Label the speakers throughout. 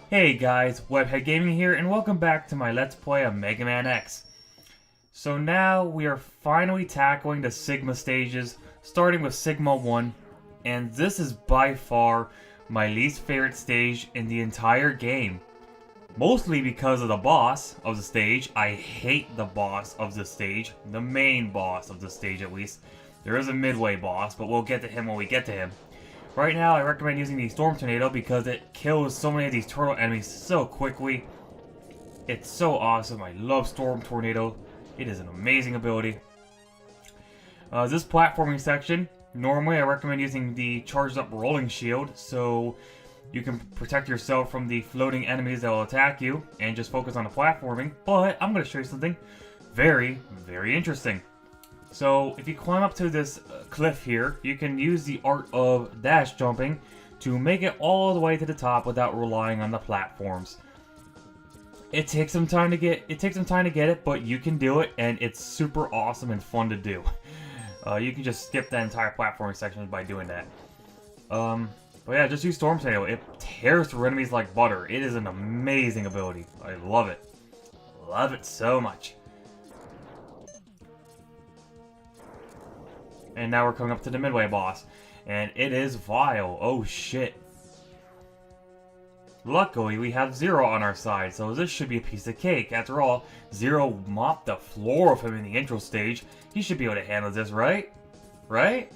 Speaker 1: Hey guys, WebheadGaming here, and welcome back to my Let's Play of Mega Man X. So now we are finally tackling the Sigma stages, starting with Sigma 1, and this is by far my least favorite stage in the entire game. Mostly because of the boss of the stage. I hate the boss of the stage, the main boss of the stage at least. There is a midway boss, but we'll get to him when we get to him. Right now, I recommend using the Storm Tornado because it kills so many of these turtle enemies so quickly. It's so awesome. I love Storm Tornado. It is an amazing ability. This platforming section, normally I recommend using the charged up Rolling Shield so you can protect yourself from the floating enemies that will attack you and just focus on the platforming. But I'm going to show you something very, very interesting. So, if you climb up to this cliff here, you can use the art of dash jumping to make it all the way to the top without relying on the platforms. It takes some time to get it, but you can do it, and it's super awesome and fun to do. You can just skip that entire platforming section by doing that. But yeah, just use Storm Tornado. It tears through enemies like butter. It is an amazing ability. I love it. Love it so much. And now we're coming up to the midway boss. And it is Vile. Oh shit. Luckily, we have Zero on our side, so this should be a piece of cake. After all, Zero mopped the floor of him in the intro stage. He should be able to handle this, right? Right?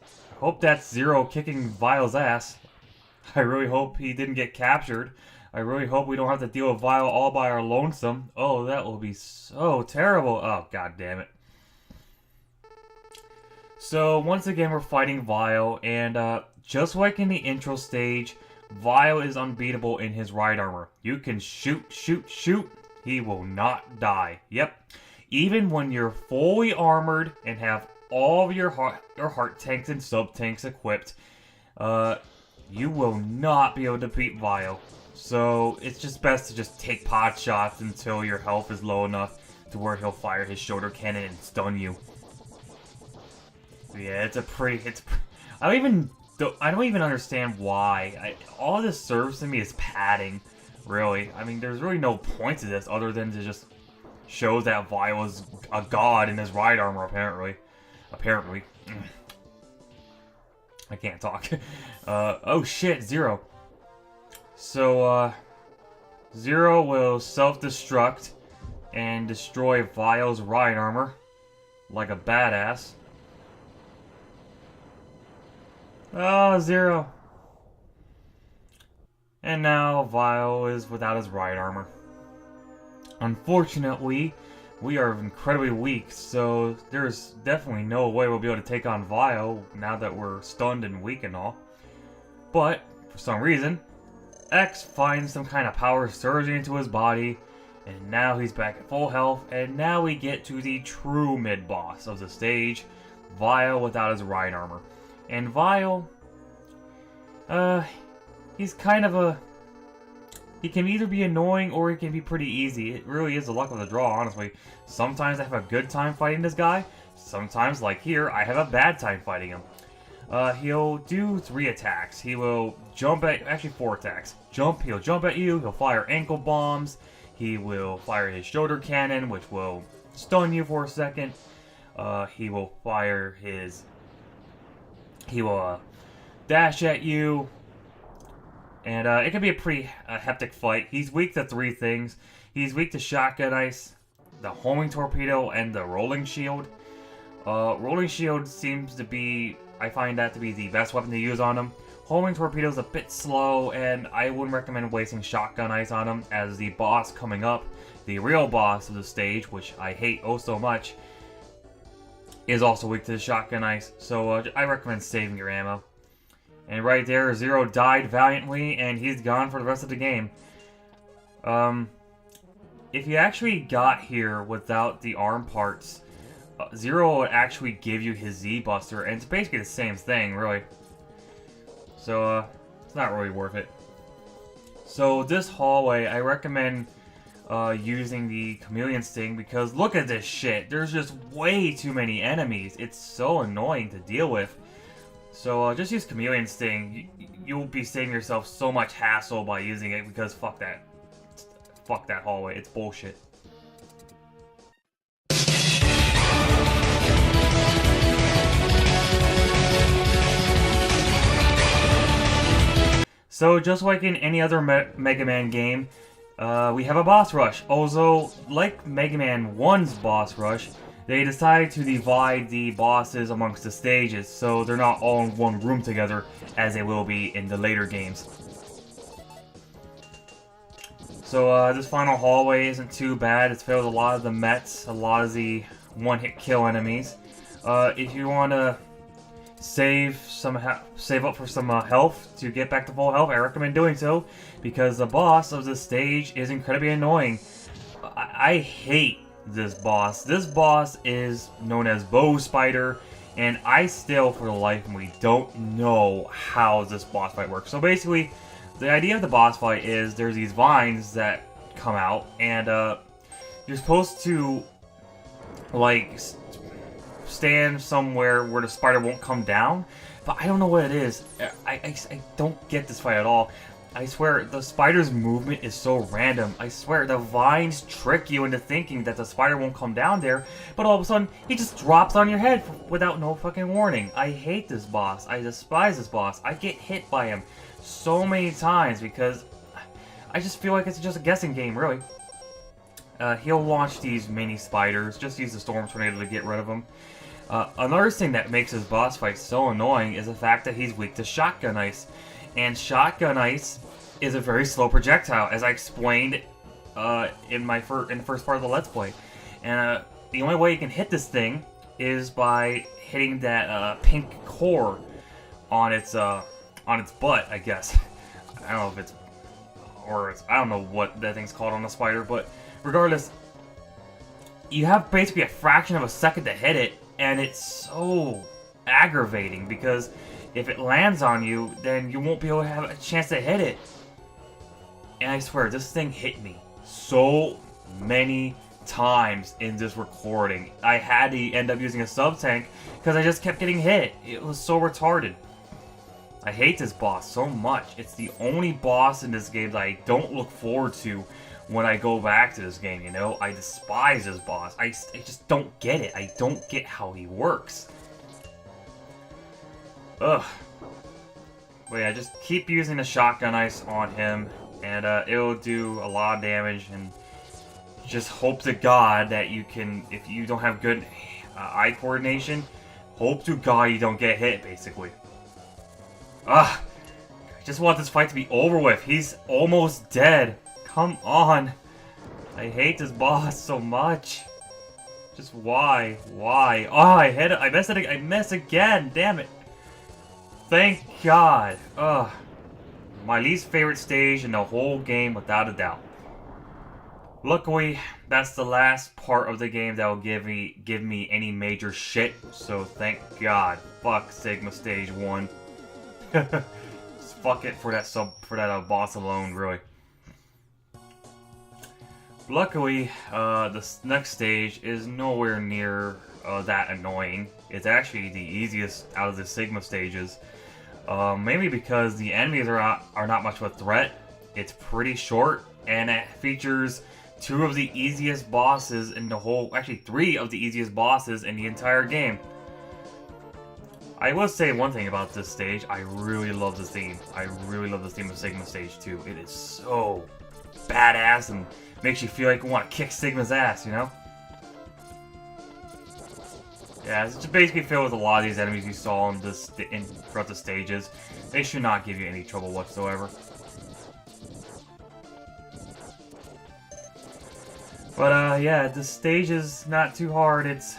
Speaker 1: I hope that's Zero kicking Vile's ass. I really hope he didn't get captured. I really hope we don't have to deal with Vile all by our lonesome. Oh, that will be so terrible. Oh, god damn it. So, once again, we're fighting Vile, and just like in the intro stage, Vile is unbeatable in his ride armor. You can shoot, shoot, shoot. He will not die. Yep. Even when you're fully armored and have all of your heart tanks and sub-tanks equipped, you will not be able to beat Vile. So, it's just best to just take pot shots until your health is low enough to where he'll fire his shoulder cannon and stun you. Yeah, I don't even understand why. All this serves to me is padding, really. I mean, there's really no point to this other than to just show that Vile is a god in his ride armor, apparently. Apparently. I can't talk. Oh shit, Zero. So, Zero will self-destruct and destroy Vile's ride armor like a badass. Oh, Zero. And now Vile is without his ride armor. Unfortunately, we are incredibly weak, so there's definitely no way we'll be able to take on Vile now that we're stunned and weak and all. But, for some reason, X finds some kind of power surging into his body, and now he's back at full health, and now we get to the true mid-boss of the stage, Vile without his ride armor. And Vile, he's kind of he can either be annoying or he can be pretty easy. It really is the luck of the draw, honestly. Sometimes I have a good time fighting this guy, sometimes, like here, I have a bad time fighting him. He'll do 3 attacks. He will jump at, actually 4 attacks. He'll jump at you, he'll fire ankle bombs, he will fire his shoulder cannon, which will stun you for a second. He will dash at you, and it can be a pretty hectic fight. He's weak to 3 things. He's weak to Shotgun Ice, the Homing Torpedo, and the Rolling Shield. Rolling Shield seems to be, I find that to be the best weapon to use on him. Homing Torpedo is a bit slow, and I wouldn't recommend wasting Shotgun Ice on him, as the boss coming up, the real boss of the stage, which I hate oh so much, is also weak to the Shotgun Ice, so I recommend saving your ammo. And right there, Zero died valiantly, and he's gone for the rest of the game. If you actually got here without the arm parts, Zero would actually give you his Z-Buster, and it's basically the same thing, really. So, it's not really worth it. So, this hallway, I recommend using the Chameleon Sting, because look at this shit. There's just way too many enemies. It's so annoying to deal with. So just use Chameleon Sting. You'll be saving yourself so much hassle by using it because fuck that. Fuck that hallway. It's bullshit. So just like in any other Mega Man game, we have a boss rush. Although, like Mega Man 1's boss rush, they decided to divide the bosses amongst the stages, so they're not all in one room together, as they will be in the later games. So this final hallway isn't too bad. It's filled with a lot of the Mets, a lot of the one-hit kill enemies. If you want to save up for some health to get back to full health, I recommend doing so, because the boss of this stage is incredibly annoying. I hate this boss. This boss is known as Bow Spider, and I still, for the life of me, don't know how this boss fight works. So basically, the idea of the boss fight is there's these vines that come out, and you're supposed to, like, stand somewhere where the spider won't come down, but I don't know what it is. I don't get this fight at all. I swear, the spider's movement is so random. I swear, the vines trick you into thinking that the spider won't come down there, but all of a sudden, he just drops on your head without no fucking warning. I hate this boss. I despise this boss. I get hit by him so many times because I just feel like it's just a guessing game, really. He'll launch these mini spiders. Just use the Storm Tornado to get rid of them. Another thing that makes his boss fight so annoying is the fact that he's weak to Shotgun Ice. And Shotgun Ice is a very slow projectile, as I explained in the first part of the Let's Play. And the only way you can hit this thing is by hitting that pink core on its butt, I guess. I don't know if I don't know what that thing's called on the spider, but regardless, you have basically a fraction of a second to hit it, and it's so aggravating because if it lands on you, then you won't be able to have a chance to hit it. And I swear, this thing hit me so many times in this recording. I had to end up using a sub-tank because I just kept getting hit. It was so retarded. I hate this boss so much. It's the only boss in this game that I don't look forward to when I go back to this game, you know? I despise this boss. I just don't get it. I don't get how he works. Ugh. But yeah, just keep using the Shotgun Ice on him, and it'll do a lot of damage, and just hope to God that you can, if you don't have good eye coordination, hope to God you don't get hit, basically. Ugh. I just want this fight to be over with. He's almost dead. Come on. I hate this boss so much. Just why? Why? Oh, I hit it. I missed it. I missed again. Damn it. Thank God. Ugh. My least favorite stage in the whole game, without a doubt. Luckily, that's the last part of the game that will give me any major shit. So thank God. Fuck Sigma Stage 1. Just fuck it for that boss alone, really. Luckily, this next stage is nowhere near that annoying. It's actually the easiest out of the Sigma stages. Mainly because the enemies are not much of a threat. It's pretty short, and it features two of the easiest bosses in the whole... Actually, three of the easiest bosses in the entire game. I will say one thing about this stage. I really love the theme. I really love the theme of Sigma Stage 2. It is so badass and makes you feel like you want to kick Sigma's ass, you know? Yeah, it's just basically filled with a lot of these enemies you saw throughout the stages. They should not give you any trouble whatsoever. But yeah, the stage is not too hard. It's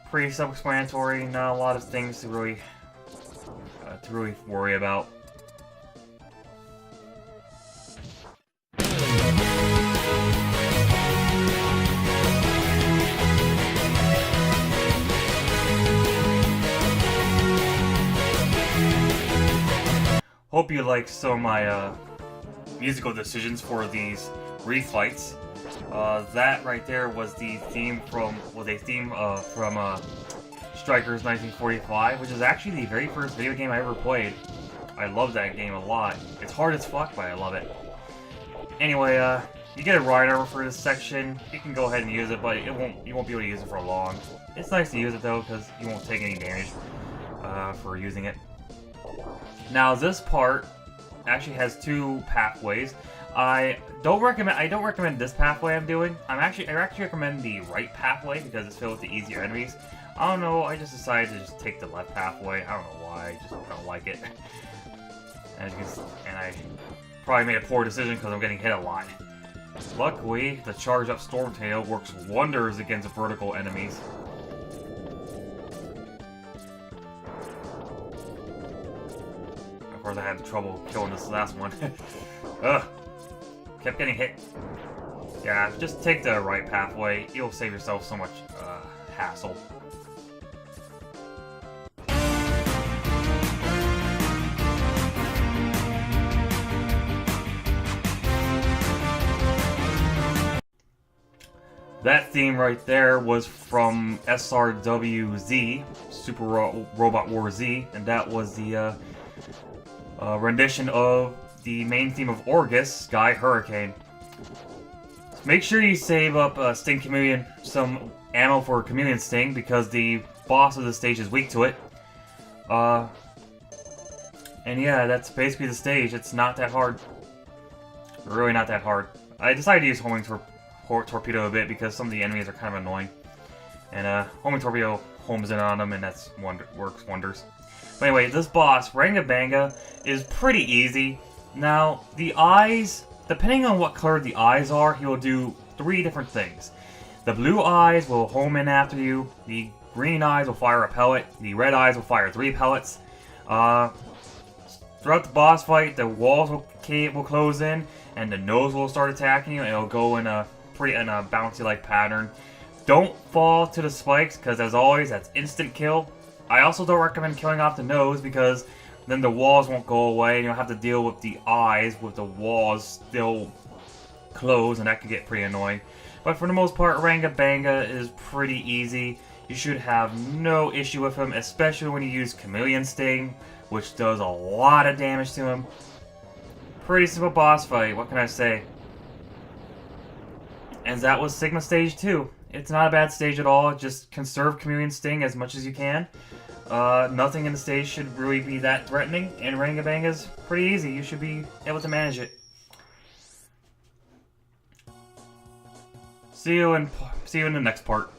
Speaker 1: pretty self-explanatory. Not a lot of things to really worry about. Hope you like some of my musical decisions for these refights. That right there was the theme from Strikers 1945, which is actually the very first video game I ever played. I love that game a lot. It's hard as fuck, but I love it. Anyway, you get a ride armor for this section. You can go ahead and use it, but you won't be able to use it for long. It's nice to use it though, because you won't take any damage for using it. Now this part actually has two pathways. I don't recommend this pathway I'm doing. I actually recommend the right pathway because it's filled with the easier enemies. I don't know, I just decided to just take the left pathway. I don't know why, I just don't like it. And I probably made a poor decision because I'm getting hit a lot. Luckily, the charged up Storm Tornado works wonders against vertical enemies. Of course, I had trouble killing this last one. Ugh. Kept getting hit. Yeah, just take the right pathway. You'll save yourself so much hassle. That theme right there was from SRWZ, Super Robot War Z, and that was the rendition of the main theme of Orgus, Sky Hurricane. Make sure you save up Sting Chameleon some ammo for Chameleon Sting because the boss of the stage is weak to it. And yeah, that's basically the stage. It's not that hard. Really not that hard. I decided to use Homing Torpedo a bit because some of the enemies are kind of annoying. And Homing Torpedo homes in on them and that's works wonders. But anyway, this boss, Rangabanga, is pretty easy. Now, the eyes, depending on what color the eyes are, he will do 3 different things. The blue eyes will home in after you, the green eyes will fire a pellet, the red eyes will fire 3 pellets. Throughout the boss fight, the walls will close in, and the nose will start attacking you, and it'll go in a bouncy-like pattern. Don't fall to the spikes, because as always, that's instant kill. I also don't recommend killing off the nose, because then the walls won't go away, and you'll have to deal with the eyes with the walls still closed, and that could get pretty annoying. But for the most part, Rangabanga is pretty easy. You should have no issue with him, especially when you use Chameleon Sting, which does a lot of damage to him. Pretty simple boss fight, what can I say? And that was Sigma Stage 2. It's not a bad stage at all, just conserve Chameleon Sting as much as you can. Nothing in the stage should really be that threatening, and Rangabanga's pretty easy. You should be able to manage it. See you in the next part.